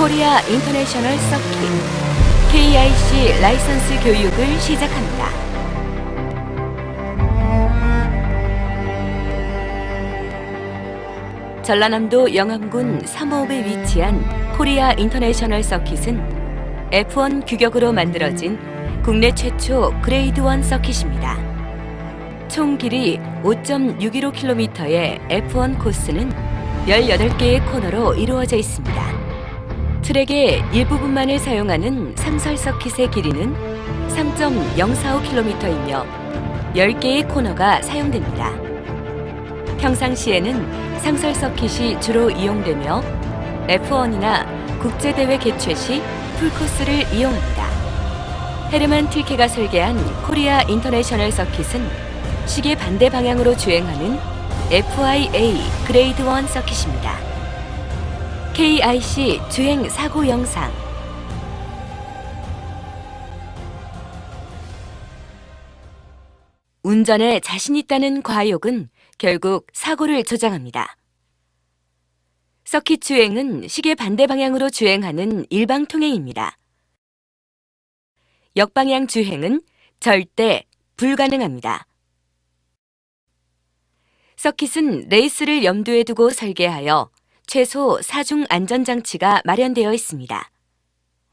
코리아 인터내셔널 서킷 KIC 라이선스 교육을 시작합니다. 전라남도 영암군 삼호읍에 위치한 코리아 인터내셔널 서킷은 F1 규격으로 만들어진 국내 최초 그레이드 1 서킷입니다. 총 길이 5.615km의 F1 코스는 18개의 코너로 이루어져 있습니다. 트랙의 일부분만을 사용하는 상설 서킷의 길이는 3.045km이며 10개의 코너가 사용됩니다. 평상시에는 상설 서킷이 주로 이용되며 F1이나 국제대회 개최 시 풀코스를 이용합니다. 헤르만 틸케가 설계한 코리아 인터내셔널 서킷은 시계 반대 방향으로 주행하는 FIA 그레이드 1 서킷입니다. KIC 주행 사고 영상. 운전에 자신 있다는 과욕은 결국 사고를 조장합니다. 서킷 주행은 시계 반대 방향으로 주행하는 일방통행입니다. 역방향 주행은 절대 불가능합니다. 서킷은 레이스를 염두에 두고 설계하여 최소 4중 안전장치가 마련되어 있습니다.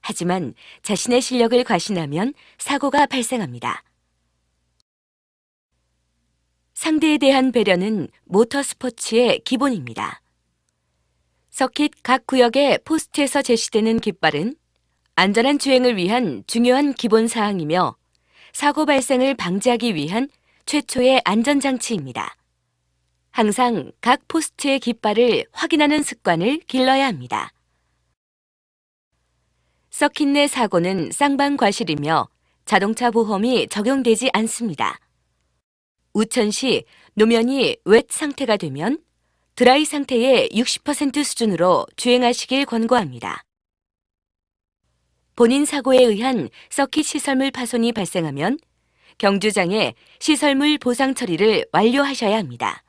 하지만 자신의 실력을 과신하면 사고가 발생합니다. 상대에 대한 배려는 모터스포츠의 기본입니다. 서킷 각 구역의 포스트에서 제시되는 깃발은 안전한 주행을 위한 중요한 기본 사항이며 사고 발생을 방지하기 위한 최초의 안전장치입니다. 항상 각 포스트의 깃발을 확인하는 습관을 길러야 합니다. 서킷 내 사고는 쌍방과실이며 자동차 보험이 적용되지 않습니다. 우천 시 노면이 웻 상태가 되면 드라이 상태의 60% 수준으로 주행하시길 권고합니다. 본인 사고에 의한 서킷 시설물 파손이 발생하면 경주장에 시설물 보상 처리를 완료하셔야 합니다.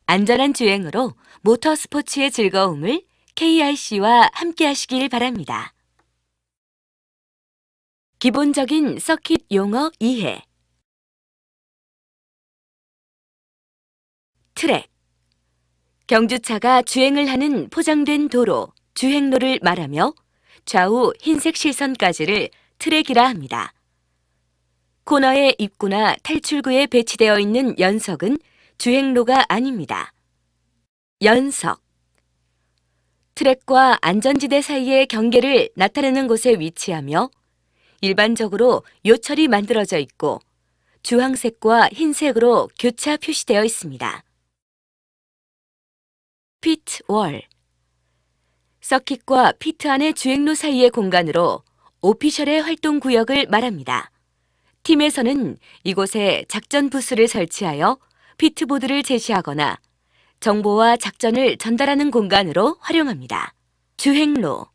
안전한 주행으로 모터스포츠의 즐거움을 KIC와 함께 하시길 바랍니다. 기본적인 서킷 용어 이해. 트랙. 경주차가 주행을 하는 포장된 도로, 주행로를 말하며 좌우 흰색 실선까지를 트랙이라 합니다. 코너의 입구나 탈출구에 배치되어 있는 연석은 주행로가 아닙니다. 연석. 트랙과 안전지대 사이의 경계를 나타내는 곳에 위치하며 일반적으로 요철이 만들어져 있고 주황색과 흰색으로 교차 표시되어 있습니다. 피트 월. 서킷과 피트 안의 주행로 사이의 공간으로 오피셜의 활동 구역을 말합니다. 팀에서는 이곳에 작전 부스를 설치하여 피트보드를 제시하거나 정보와 작전을 전달하는 공간으로 활용합니다. 주행로.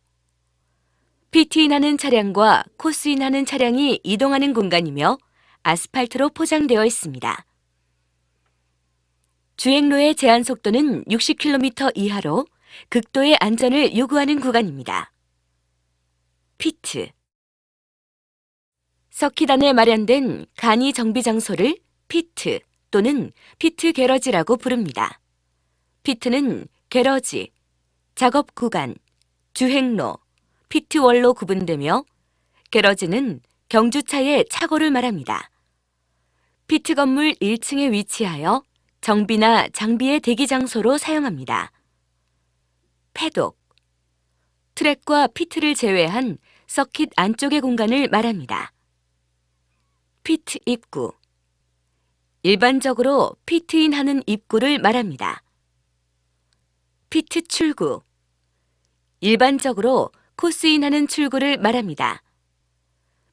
피트인하는 차량과 코스인하는 차량이 이동하는 공간이며 아스팔트로 포장되어 있습니다. 주행로의 제한 속도는 60km 이하로 극도의 안전을 요구하는 구간입니다. 피트. 서킷 안에 마련된 간이 정비 장소를 피트 또는 피트 게러지라고 부릅니다. 피트는 게러지, 작업 구간, 주행로, 피트월로 구분되며 게러지는 경주차의 차고를 말합니다. 피트 건물 1층에 위치하여 정비나 장비의 대기 장소로 사용합니다. 패독. 트랙과 피트를 제외한 서킷 안쪽의 공간을 말합니다. 피트 입구. 일반적으로 피트인하는 입구를 말합니다. 피트 출구. 일반적으로 코스인하는 출구를 말합니다.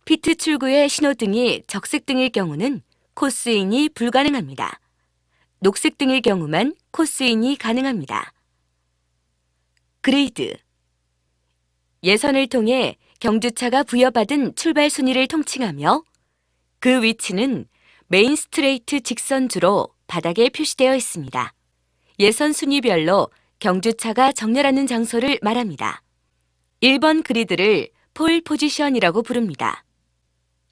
피트 출구의 신호등이 적색등일 경우는 코스인이 불가능합니다. 녹색등일 경우만 코스인이 가능합니다. 그리드. 예선을 통해 경주차가 부여받은 출발 순위를 통칭하며 그 위치는 메인 스트레이트 직선주로 바닥에 표시되어 있습니다. 예선 순위별로 경주차가 정렬하는 장소를 말합니다. 1번 그리드를 폴 포지션이라고 부릅니다.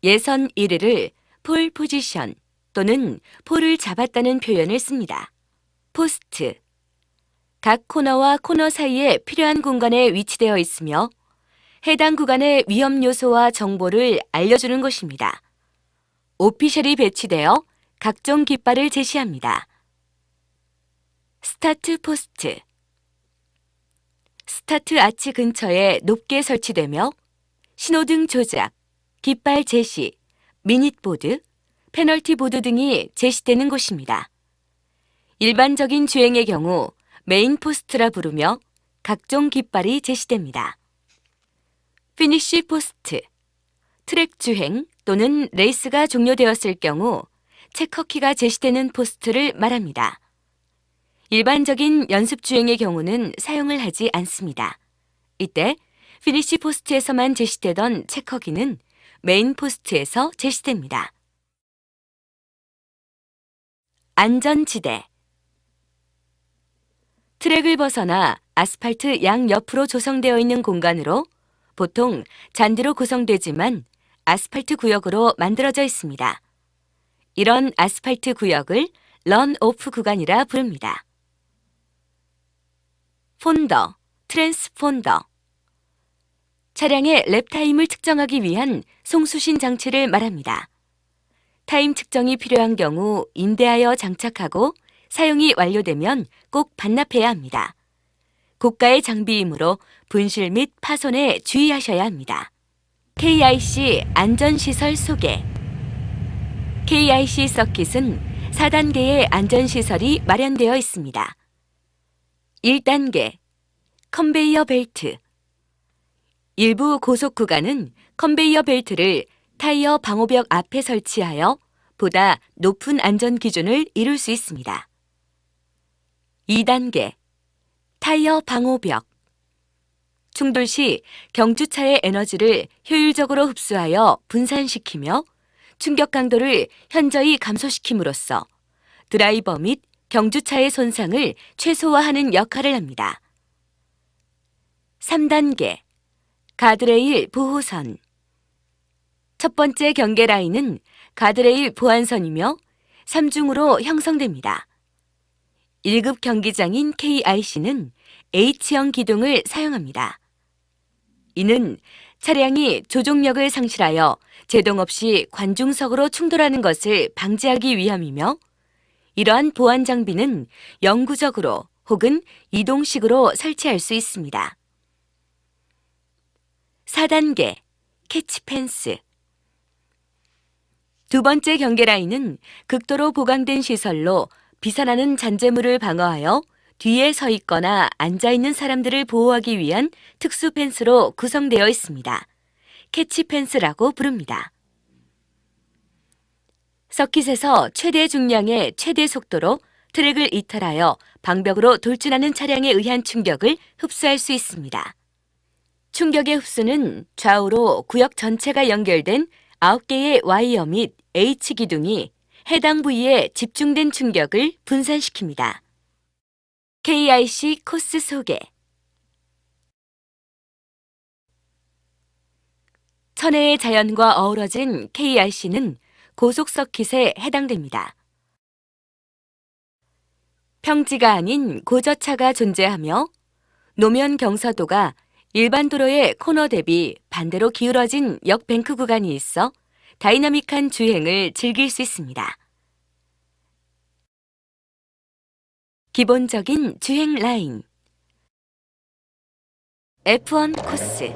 예선 1위를 폴 포지션 또는 폴을 잡았다는 표현을 씁니다. 포스트. 각 코너와 코너 사이에 필요한 공간에 위치되어 있으며 해당 구간의 위험 요소와 정보를 알려주는 곳입니다. 오피셜이 배치되어 각종 깃발을 제시합니다. 스타트 포스트. 스타트 아치 근처에 높게 설치되며 신호등 조작, 깃발 제시, 미닛보드, 페널티 보드 등이 제시되는 곳입니다. 일반적인 주행의 경우 메인 포스트라 부르며 각종 깃발이 제시됩니다. 피니쉬 포스트. 트랙 주행 또는 레이스가 종료되었을 경우 체커키가 제시되는 포스트를 말합니다. 일반적인 연습 주행의 경우는 사용을 하지 않습니다. 이때 피니쉬 포스트에서만 제시되던 체커키는 메인 포스트에서 제시됩니다. 안전지대. 트랙을 벗어나 아스팔트 양옆으로 조성되어 있는 공간으로 보통 잔디로 구성되지만 아스팔트 구역으로 만들어져 있습니다. 이런 아스팔트 구역을 런오프 구간이라 부릅니다. 폰더, 트랜스폰더. 차량의 랩타임을 측정하기 위한 송수신 장치를 말합니다. 타임 측정이 필요한 경우 임대하여 장착하고 사용이 완료되면 꼭 반납해야 합니다. 고가의 장비이므로 분실 및 파손에 주의하셔야 합니다. KIC 안전시설 소개. KIC 서킷은 4단계의 안전시설이 마련되어 있습니다. 1단계 컨베이어 벨트. 일부 고속 구간은 컨베이어 벨트를 타이어 방호벽 앞에 설치하여 보다 높은 안전 기준을 이룰 수 있습니다. 2단계 타이어 방호벽. 충돌 시 경주차의 에너지를 효율적으로 흡수하여 분산시키며 충격 강도를 현저히 감소시킴으로써 드라이버 및 경주차의 손상을 최소화하는 역할을 합니다. 3단계 가드레일 보호선. 첫 번째 경계 라인은 가드레일 보안선이며 3중으로 형성됩니다. 1급 경기장인 KIC는 H형 기둥을 사용합니다. 이는 차량이 조종력을 상실하여 제동 없이 관중석으로 충돌하는 것을 방지하기 위함이며 이러한 보안 장비는 영구적으로 혹은 이동식으로 설치할 수 있습니다. 4단계 캐치펜스. 두 번째 경계 라인은 극도로 보강된 시설로 비산하는 잔재물을 방어하여 뒤에 서 있거나 앉아 있는 사람들을 보호하기 위한 특수 펜스로 구성되어 있습니다. 캐치 펜스라고 부릅니다. 서킷에서 최대 중량의 최대 속도로 트랙을 이탈하여 방벽으로 돌진하는 차량에 의한 충격을 흡수할 수 있습니다. 충격의 흡수는 좌우로 구역 전체가 연결된 9개의 와이어 및 H 기둥이 해당 부위에 집중된 충격을 분산시킵니다. KIC 코스 소개. 천혜의 자연과 어우러진 KIC는 고속 서킷에 해당됩니다. 평지가 아닌 고저차가 존재하며 노면 경사도가 일반 도로의 코너 대비 반대로 기울어진 역뱅크 구간이 있어 다이나믹한 주행을 즐길 수 있습니다. 기본적인 주행 라인. F1 코스.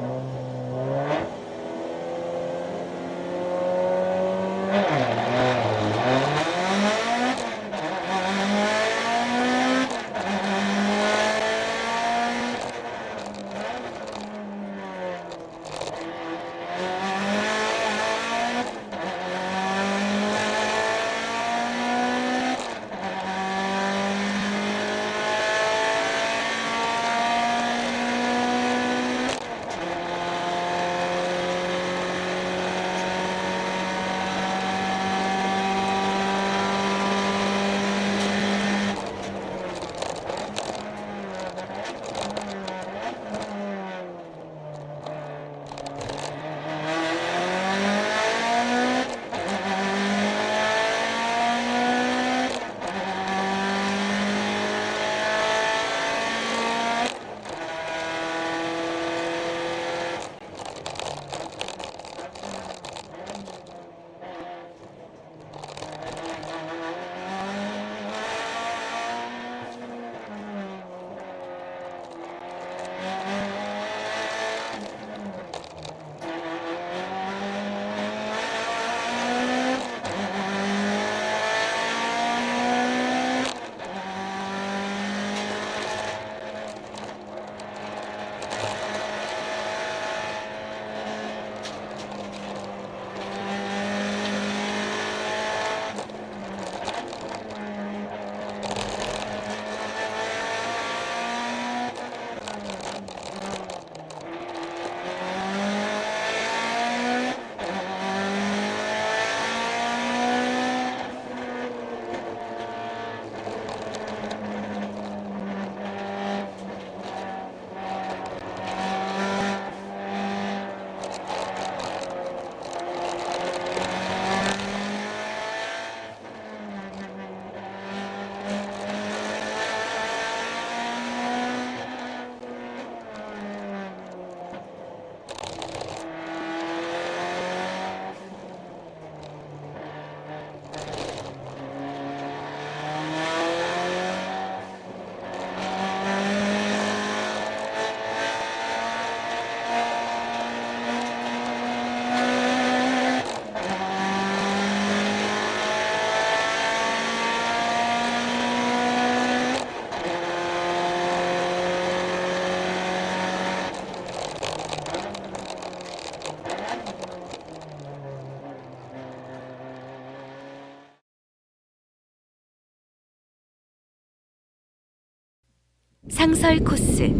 상설 코스,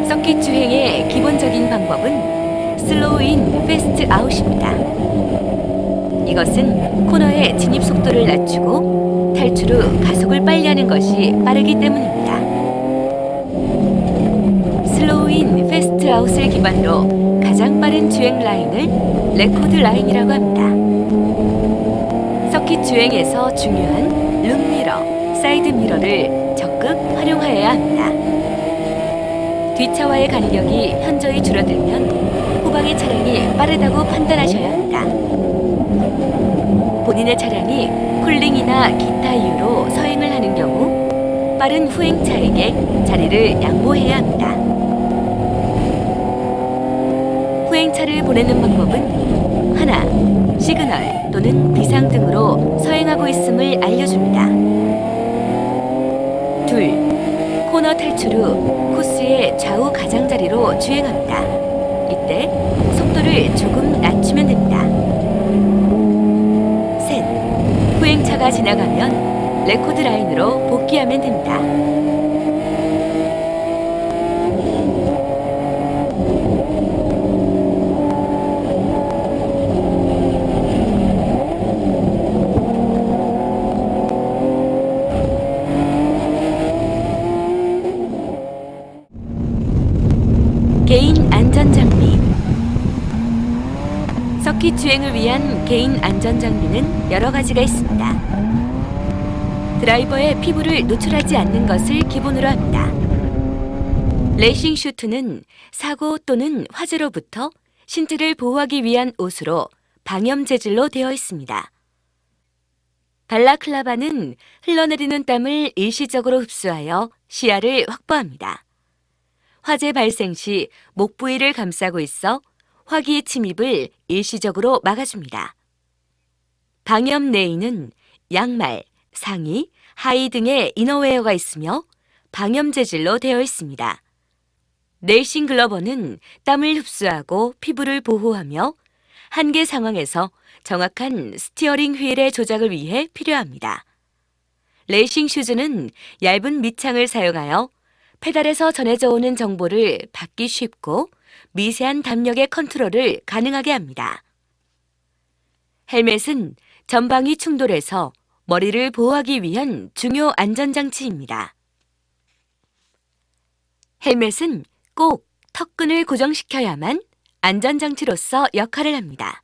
서킷 주행의 기본적인 방법은 슬로우 인, 패스트 아웃입니다. 이것은 코너의 진입 속도를 낮추고 탈출 후 가속을 빨리 하는 것이 빠르기 때문입니다. 슬로우 인, 패스트 아웃을 기반으로 가장 빠른 주행 라인을 레코드 라인이라고 합니다. 서킷 주행에서 중요한 룸미러, 사이드 미러를 적극 활용하여야 합니다. 뒷차와의 간격이 현저히 줄어들면 후방의 차량이 빠르다고 판단하셔야 합니다. 본인의 차량이 쿨링이나 기타 이유로 서행을 하는 경우 빠른 후행차에게 자리를 양보해야 합니다. 후행차를 보내는 방법은 하나, 시그널 또는 비상 등으로 서행하고 있음을 알려줍니다. 2. 코너 탈출 후 코스의 좌우 가장자리로 주행합니다. 이때 속도를 조금 낮추면 됩니다. 3. 후행차가 지나가면 레코드 라인으로 복귀하면 됩니다. 개인 안전장비. 서킷 주행을 위한 개인 안전장비는 여러 가지가 있습니다. 드라이버의 피부를 노출하지 않는 것을 기본으로 합니다. 레이싱 슈트는 사고 또는 화재로부터 신체를 보호하기 위한 옷으로 방염 재질로 되어 있습니다. 발라클라바는 흘러내리는 땀을 일시적으로 흡수하여 시야를 확보합니다. 화재 발생 시 목 부위를 감싸고 있어 화기의 침입을 일시적으로 막아줍니다. 방염 내의는 양말, 상의, 하의 등의 이너웨어가 있으며 방염 재질로 되어 있습니다. 레이싱 글러버는 땀을 흡수하고 피부를 보호하며 한계 상황에서 정확한 스티어링 휠의 조작을 위해 필요합니다. 레이싱 슈즈는 얇은 밑창을 사용하여 페달에서 전해져 오는 정보를 받기 쉽고 미세한 담력의 컨트롤을 가능하게 합니다. 헬멧은 전방위 충돌에서 머리를 보호하기 위한 중요 안전장치입니다. 헬멧은 꼭 턱끈을 고정시켜야만 안전장치로서 역할을 합니다.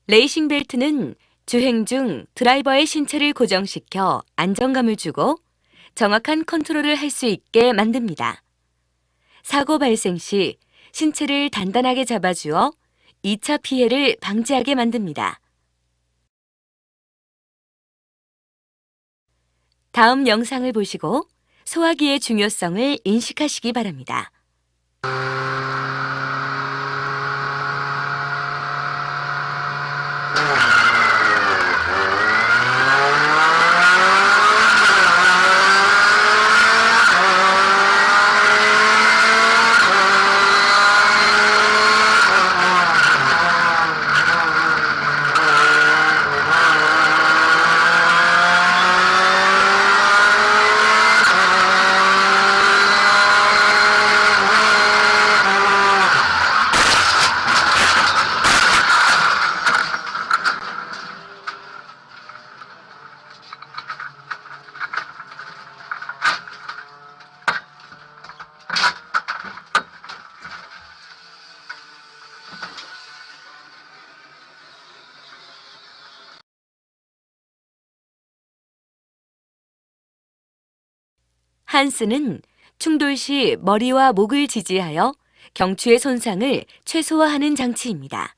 레이싱 벨트는 주행 중 드라이버의 신체를 고정시켜 안정감을 주고 정확한 컨트롤을 할 수 있게 만듭니다. 사고 발생 시 신체를 단단하게 잡아주어 2차 피해를 방지하게 만듭니다. 다음 영상을 보시고 소화기의 중요성을 인식하시기 바랍니다. 한스는 충돌 시 머리와 목을 지지하여 경추의 손상을 최소화하는 장치입니다.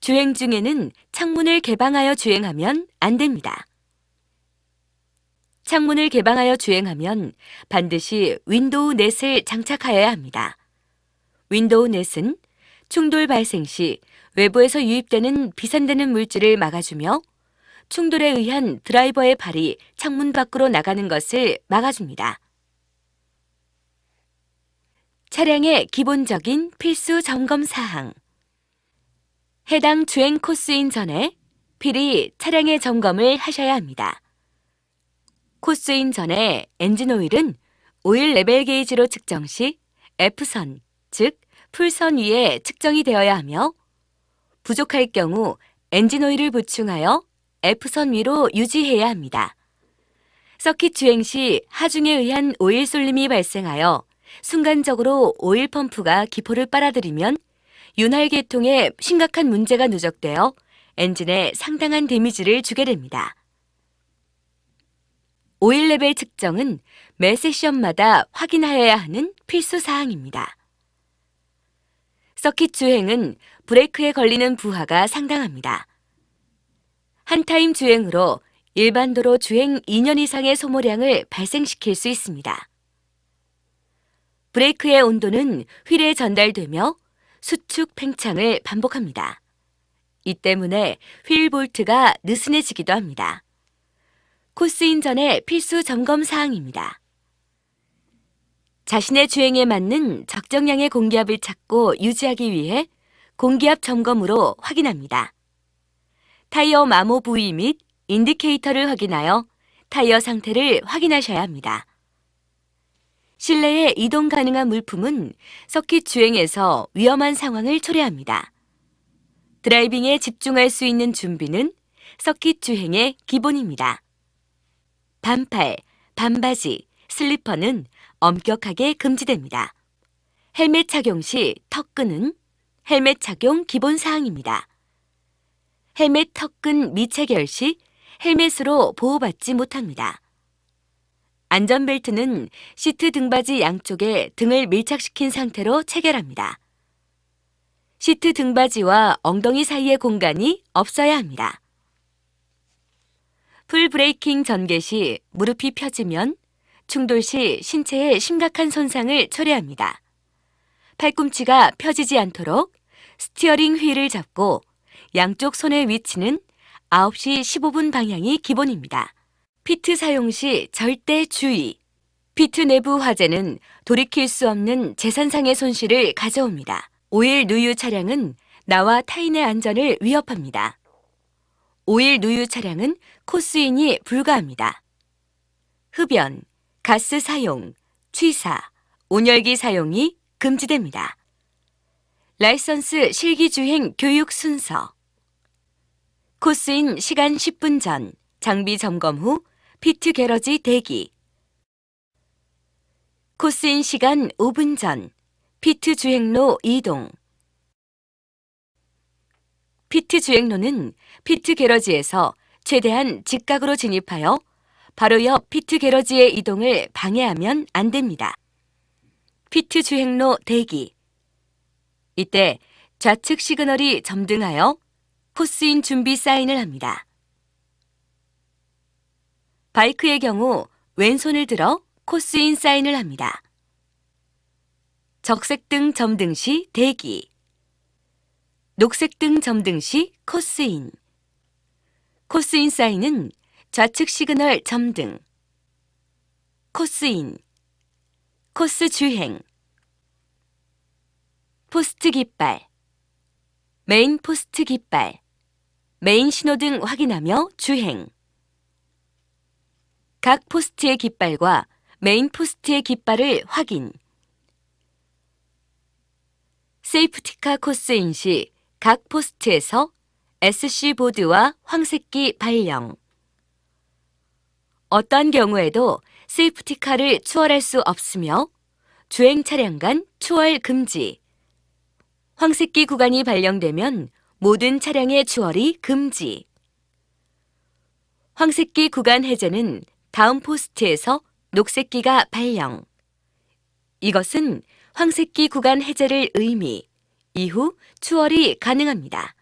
주행 중에는 창문을 개방하여 주행하면 안 됩니다. 창문을 개방하여 주행하면 반드시 윈도우 넷을 장착하여야 합니다. 윈도우 넷은 충돌 발생 시 외부에서 유입되는 비산되는 물질을 막아주며 충돌에 의한 드라이버의 발이 창문 밖으로 나가는 것을 막아줍니다. 차량의 기본적인 필수 점검 사항. 해당 주행 코스인 전에 필히 차량의 점검을 하셔야 합니다. 코스인 전에 엔진 오일은 오일 레벨 게이지로 측정 시 F선, 즉 풀선 위에 측정이 되어야 하며 부족할 경우 엔진 오일을 보충하여 F선 위로 유지해야 합니다. 서킷 주행 시 하중에 의한 오일 쏠림이 발생하여 순간적으로 오일 펌프가 기포를 빨아들이면 윤활 계통에 심각한 문제가 누적되어 엔진에 상당한 데미지를 주게 됩니다. 오일 레벨 측정은 매 세션마다 확인하여야 하는 필수 사항입니다. 서킷 주행은 브레이크에 걸리는 부하가 상당합니다. 한타임 주행으로 일반 도로 주행 2년 이상의 소모량을 발생시킬 수 있습니다. 브레이크의 온도는 휠에 전달되며 수축 팽창을 반복합니다. 이 때문에 휠 볼트가 느슨해지기도 합니다. 코스인 전의 필수 점검 사항입니다. 자신의 주행에 맞는 적정량의 공기압을 찾고 유지하기 위해 공기압 점검으로 확인합니다. 타이어 마모 부위 및 인디케이터를 확인하여 타이어 상태를 확인하셔야 합니다. 실내에 이동 가능한 물품은 서킷 주행에서 위험한 상황을 초래합니다. 드라이빙에 집중할 수 있는 준비는 서킷 주행의 기본입니다. 반팔, 반바지, 슬리퍼는 엄격하게 금지됩니다. 헬멧 착용 시 턱끈은 헬멧 착용 기본 사항입니다. 헬멧 턱끈 미체결 시 헬멧으로 보호받지 못합니다. 안전벨트는 시트 등받이 양쪽에 등을 밀착시킨 상태로 체결합니다. 시트 등받이와 엉덩이 사이의 공간이 없어야 합니다. 풀 브레이킹 전개 시 무릎이 펴지면 충돌 시 신체에 심각한 손상을 초래합니다. 팔꿈치가 펴지지 않도록 스티어링 휠을 잡고 양쪽 손의 위치는 9시 15분 방향이 기본입니다. 피트 사용 시 절대 주의! 피트 내부 화재는 돌이킬 수 없는 재산상의 손실을 가져옵니다. 오일 누유 차량은 나와 타인의 안전을 위협합니다. 오일 누유 차량은 코스인이 불가합니다. 흡연, 가스 사용, 취사, 온열기 사용이 금지됩니다. 라이선스 실기주행 교육 순서. 코스인 시간 10분 전, 장비 점검 후 피트 게러지 대기. 코스인 시간 5분 전, 피트 주행로 이동. 피트 주행로는 피트 게러지에서 최대한 직각으로 진입하여 바로 옆 피트 게러지의 이동을 방해하면 안 됩니다. 피트 주행로 대기. 이때 좌측 시그널이 점등하여 코스인 준비 사인을 합니다. 바이크의 경우 왼손을 들어 코스인 사인을 합니다. 적색등 점등 시 대기. 녹색등 점등 시 코스인. 코스인 사인은 좌측 시그널 점등. 코스인. 코스 주행. 포스트 깃발. 메인 포스트 깃발. 메인 신호등 확인하며 주행. 각 포스트의 깃발과 메인 포스트의 깃발을 확인. 세이프티카 코스인 시 각 포스트에서 SC 보드와 황색기 발령. 어떤 경우에도 세이프티카를 추월할 수 없으며 주행 차량 간 추월 금지. 황색기 구간이 발령되면 모든 차량의 추월이 금지. 황색기 구간 해제는 다음 포스트에서 녹색기가 발령. 이것은 황색기 구간 해제를 의미, 이후 추월이 가능합니다.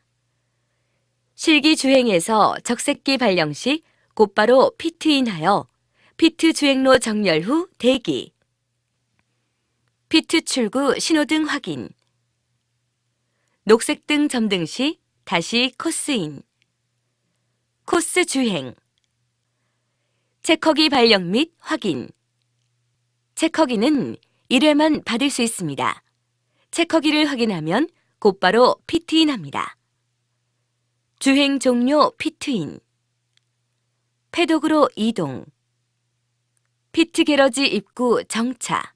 실기 주행에서 적색기 발령 시 곧바로 피트인하여 피트 주행로 정렬 후 대기. 피트 출구 신호등 확인. 녹색등 점등 시 다시 코스인. 코스 주행. 체커기 발령 및 확인. 체커기는 1회만 받을 수 있습니다. 체커기를 확인하면 곧바로 피트인합니다. 주행 종료 피트인. 패독으로 이동. 피트 게러지 입구 정차.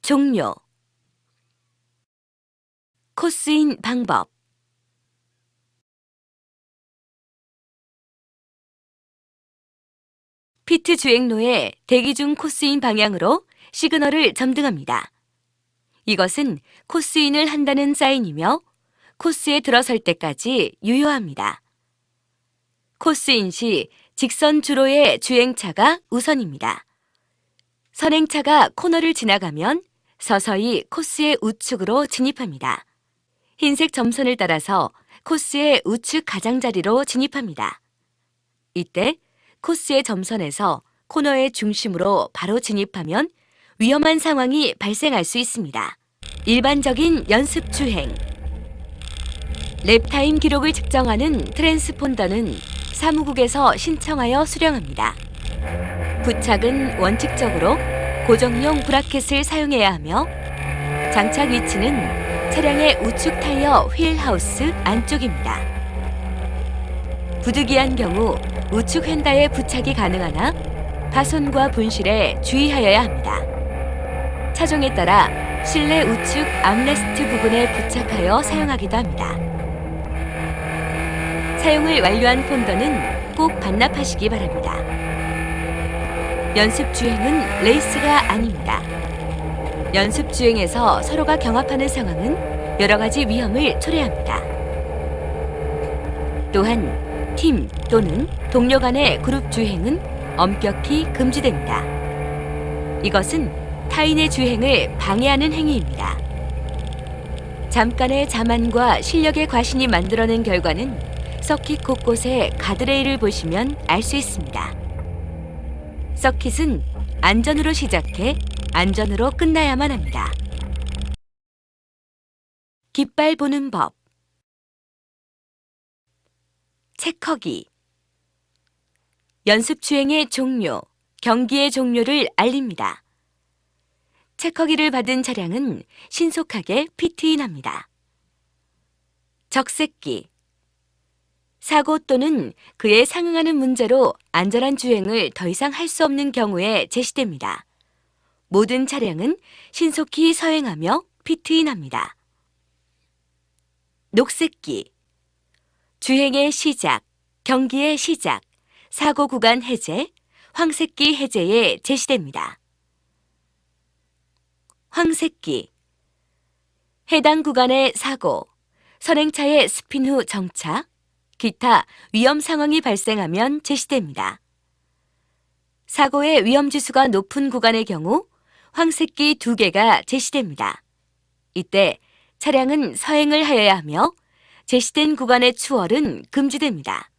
종료. 코스인 방법. 피트 주행로에 대기 중 코스인 방향으로 시그널을 점등합니다. 이것은 코스인을 한다는 사인이며 코스에 들어설 때까지 유효합니다. 코스인 시 직선 주로의 주행차가 우선입니다. 선행차가 코너를 지나가면 서서히 코스의 우측으로 진입합니다. 흰색 점선을 따라서 코스의 우측 가장자리로 진입합니다. 이때 코스의 점선에서 코너의 중심으로 바로 진입하면 위험한 상황이 발생할 수 있습니다. 일반적인 연습 주행. 랩타임 기록을 측정하는 트랜스폰더는 사무국에서 신청하여 수령합니다. 부착은 원칙적으로 고정용 브라켓을 사용해야 하며 장착 위치는 차량의 우측 타이어 휠 하우스 안쪽입니다. 부득이한 경우 우측 휀다에 부착이 가능하나 파손과 분실에 주의하여야 합니다. 차종에 따라 실내 우측 암레스트 부분에 부착하여 사용하기도 합니다. 사용을 완료한 폰더는 꼭 반납하시기 바랍니다. 연습 주행은 레이스가 아닙니다. 연습 주행에서 서로가 경합하는 상황은 여러 가지 위험을 초래합니다. 또한 팀 또는 동료 간의 그룹 주행은 엄격히 금지됩니다. 이것은 타인의 주행을 방해하는 행위입니다. 잠깐의 자만과 실력의 과신이 만들어낸 결과는 서킷 곳곳에 가드레일을 보시면 알 수 있습니다. 서킷은 안전으로 시작해 안전으로 끝나야만 합니다. 깃발 보는 법. 체커기. 연습 주행의 종료, 경기의 종료를 알립니다. 체커기를 받은 차량은 신속하게 피트인합니다. 적색기. 사고 또는 그에 상응하는 문제로 안전한 주행을 더 이상 할 수 없는 경우에 제시됩니다. 모든 차량은 신속히 서행하며 피트인합니다. 녹색기. 주행의 시작, 경기의 시작, 사고 구간 해제, 황색기 해제에 제시됩니다. 황색기. 해당 구간의 사고, 선행차의 스핀 후 정차, 기타 위험 상황이 발생하면 제시됩니다. 사고의 위험지수가 높은 구간의 경우 황색기 2개가 제시됩니다. 이때 차량은 서행을 하여야 하며 제시된 구간의 추월은 금지됩니다.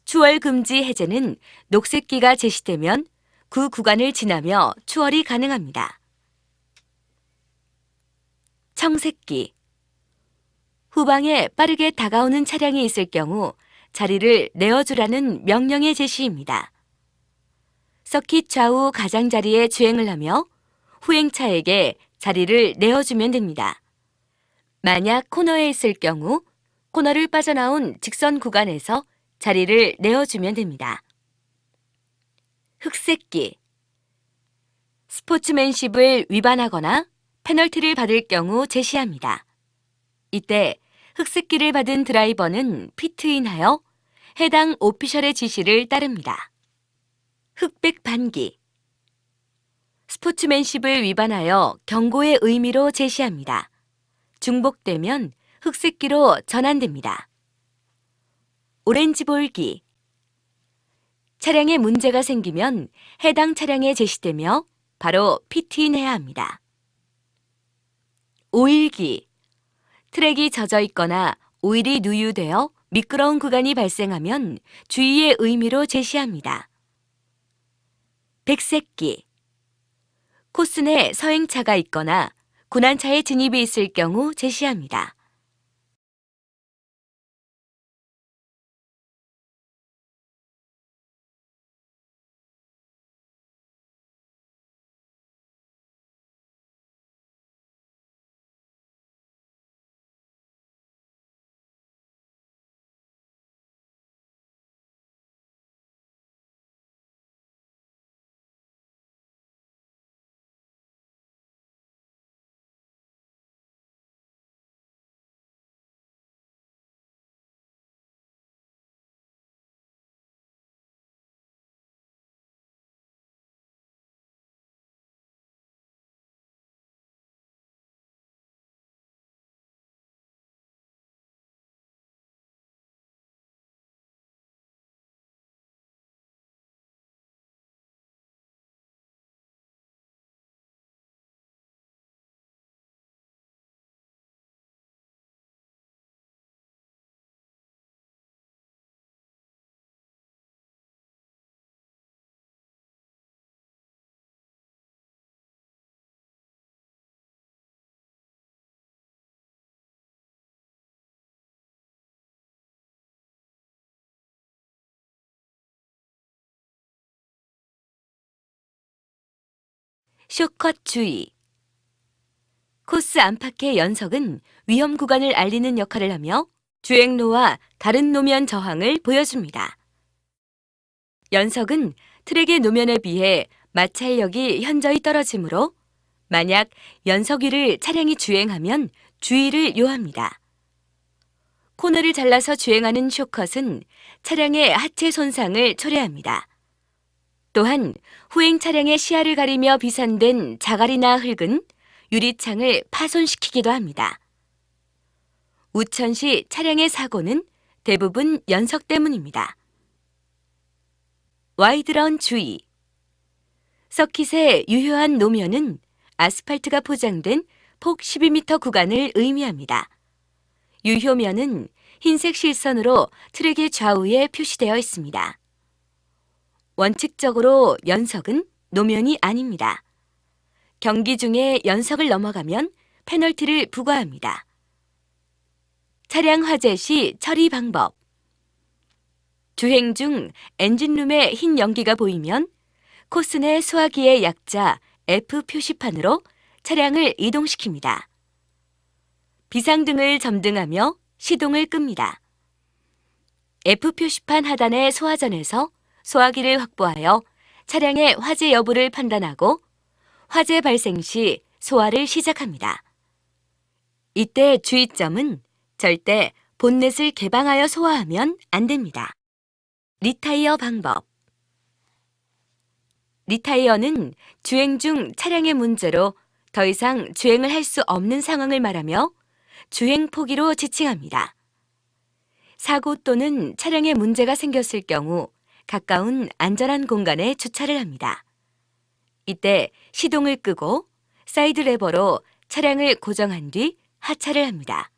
추월 금지 해제는 녹색기가 제시되면 그 구간을 지나며 추월이 가능합니다. 청색기. 후방에 빠르게 다가오는 차량이 있을 경우 자리를 내어주라는 명령의 제시입니다. 서킷 좌우 가장자리에 주행을 하며 후행차에게 자리를 내어주면 됩니다. 만약 코너에 있을 경우 코너를 빠져나온 직선 구간에서 자리를 내어주면 됩니다. 흑색기. 스포츠맨십을 위반하거나 페널티를 받을 경우 제시합니다. 이때 흑색기를 받은 드라이버는 피트인하여 해당 오피셜의 지시를 따릅니다. 흑백 반기. 스포츠맨십을 위반하여 경고의 의미로 제시합니다. 중복되면 흑색기로 전환됩니다. 오렌지 볼기. 차량에 문제가 생기면 해당 차량에 제시되며 바로 피트인해야 합니다. 오일기. 트랙이 젖어 있거나 오일이 누유되어 미끄러운 구간이 발생하면 주의의 의미로 제시합니다. 백색기. 코스 내 서행차가 있거나 군안차에 진입이 있을 경우 제시합니다. 쇼컷 주의. 코스 안팎의 연석은 위험 구간을 알리는 역할을 하며 주행로와 다른 노면 저항을 보여줍니다. 연석은 트랙의 노면에 비해 마찰력이 현저히 떨어지므로 만약 연석 위를 차량이 주행하면 주의를 요합니다. 코너를 잘라서 주행하는 쇼컷은 차량의 하체 손상을 초래합니다. 또한 후행 차량의 시야를 가리며 비산된 자갈이나 흙은 유리창을 파손시키기도 합니다. 우천시 차량의 사고는 대부분 연석 때문입니다. 와이드런 주의. 서킷의 유효한 노면은 아스팔트가 포장된 폭 12m 구간을 의미합니다. 유효면은 흰색 실선으로 트랙의 좌우에 표시되어 있습니다. 원칙적으로 연석은 노면이 아닙니다. 경기 중에 연석을 넘어가면 페널티를 부과합니다. 차량 화재 시 처리 방법. 주행 중 엔진룸에 흰 연기가 보이면 코스 내 소화기의 약자 F 표시판으로 차량을 이동시킵니다. 비상등을 점등하며 시동을 끕니다. F 표시판 하단의 소화전에서 소화기를 확보하여 차량의 화재 여부를 판단하고 화재 발생 시 소화를 시작합니다. 이때 주의점은 절대 본넷을 개방하여 소화하면 안 됩니다. 리타이어 방법. 리타이어는 주행 중 차량의 문제로 더 이상 주행을 할 수 없는 상황을 말하며 주행 포기로 지칭합니다. 사고 또는 차량에 문제가 생겼을 경우 가까운 안전한 공간에 주차를 합니다. 이때 시동을 끄고 사이드 레버로 차량을 고정한 뒤 하차를 합니다.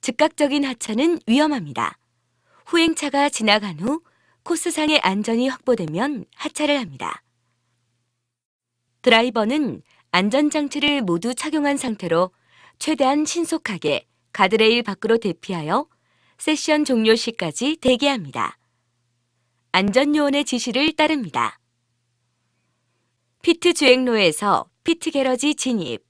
즉각적인 하차는 위험합니다. 후행차가 지나간 후 코스상의 안전이 확보되면 하차를 합니다. 드라이버는 안전장치를 모두 착용한 상태로 최대한 신속하게 가드레일 밖으로 대피하여 세션 종료 시까지 대기합니다. 안전요원의 지시를 따릅니다. 피트 주행로에서 피트 게러지 진입.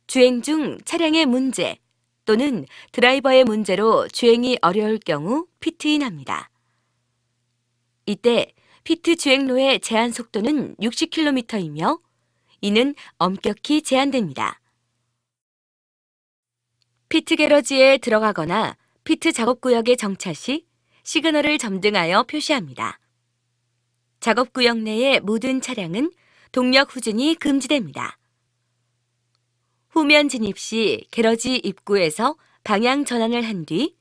주행 중 차량의 문제 또는 드라이버의 문제로 주행이 어려울 경우 피트인합니다. 이때 피트 주행로의 제한 속도는 60km이며 이는 엄격히 제한됩니다. 피트 게러지에 들어가거나 피트 작업구역에 정차 시 시그널을 점등하여 표시합니다. 작업구역 내의 모든 차량은 동력 후진이 금지됩니다. 후면 진입 시 게러지 입구에서 방향 전환을 한 뒤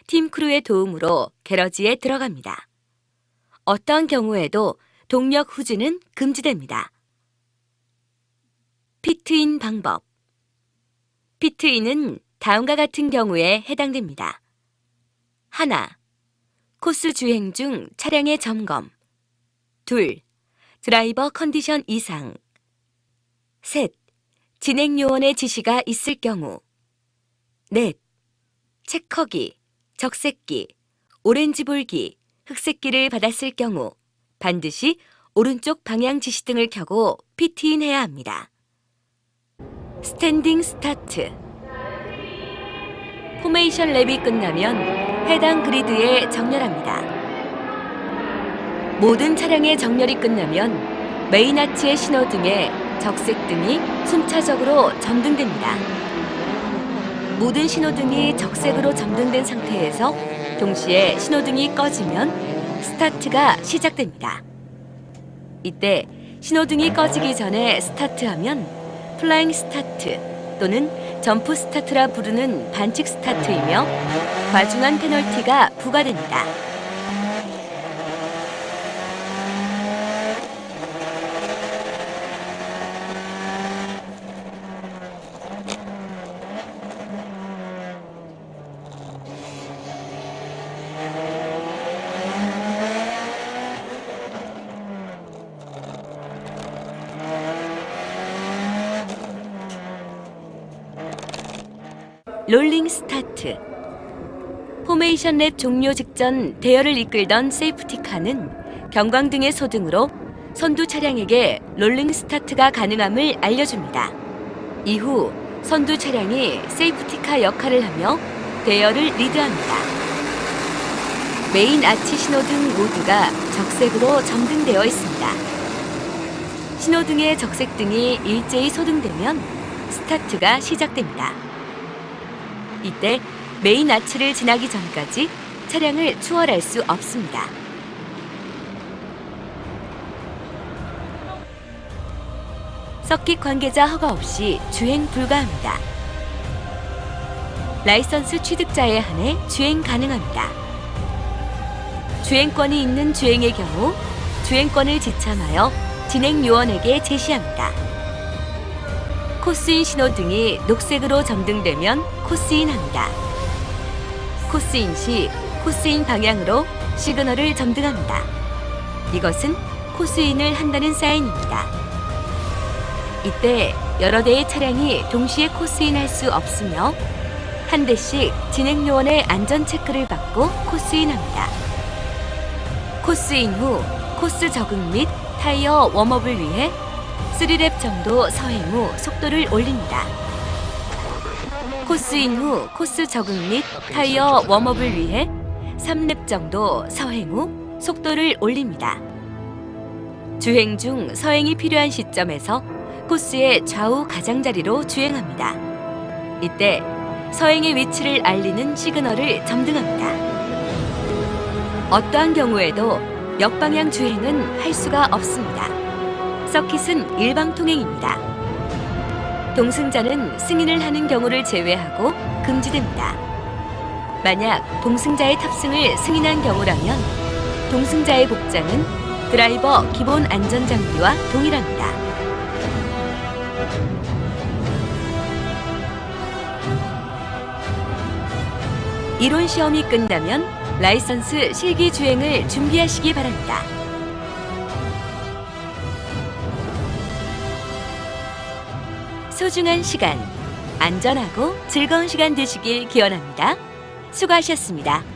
팀 크루의 도움으로 게러지에 들어갑니다. 어떤 경우에도 동력 후진은 금지됩니다. 피트인 방법. 피트인은 다음과 같은 경우에 해당됩니다. 하나, 코스 주행 중 차량의 점검. 둘, 드라이버 컨디션 이상. 셋, 진행 요원의 지시가 있을 경우. 넷, 체커기, 적색기, 오렌지불기, 흑색기를 받았을 경우 반드시 오른쪽 방향 지시등을 켜고 피트인해야 합니다. 스탠딩 스타트. 포메이션 랩이 끝나면 해당 그리드에 정렬합니다. 모든 차량의 정렬이 끝나면 메인 아치의 신호등에 적색등이 순차적으로 점등됩니다. 모든 신호등이 적색으로 점등된 상태에서 동시에 신호등이 꺼지면 스타트가 시작됩니다. 이때 신호등이 꺼지기 전에 스타트하면 플라잉 스타트 또는 점프 스타트라 부르는 반칙 스타트이며 과중한 페널티가 부과됩니다. 롤링 스타트. 포메이션 랩 종료 직전 대열을 이끌던 세이프티카는 경광등의 소등으로 선두 차량에게 롤링 스타트가 가능함을 알려줍니다. 이후 선두 차량이 세이프티카 역할을 하며 대여를 리드합니다. 메인 아치 신호등 모두가 적색으로 점등되어 있습니다. 신호등의 적색등이 일제히 소등되면 스타트가 시작됩니다. 이때 메인 아치를 지나기 전까지 차량을 추월할 수 없습니다. 서킷 관계자 허가 없이 주행 불가합니다. 라이선스 취득자에 한해 주행 가능합니다. 주행권이 있는 주행의 경우 주행권을 지참하여 진행요원에게 제시합니다. 코스인 신호등이 녹색으로 점등되면 코스인합니다. 코스인 시 코스인 방향으로 시그널을 점등합니다. 이것은 코스인을 한다는 사인입니다. 이때 여러 대의 차량이 동시에 코스인할 수 없으며 한 대씩 진행요원의 안전 체크를 받고 코스인합니다. 코스인 후 코스 적응 및 타이어 웜업을 위해 3랩 정도 서행 후 속도를 올립니다. 코스인 후 코스 적응 및 타이어 웜업을 위해 3랩 정도 서행 후 속도를 올립니다. 주행 중 서행이 필요한 시점에서 코스의 좌우 가장자리로 주행합니다. 이때 서행의 위치를 알리는 시그널을 점등합니다. 어떠한 경우에도 역방향 주행은 할 수가 없습니다. 서킷은 일방통행입니다. 동승자는 승인을 하는 경우를 제외하고 금지됩니다. 만약 동승자의 탑승을 승인한 경우라면 동승자의 복장은 드라이버 기본 안전장비와 동일합니다. 이론 시험이 끝나면 라이선스 실기 주행을 준비하시기 바랍니다. 소중한 시간, 안전하고 즐거운 시간 되시길 기원합니다. 수고하셨습니다.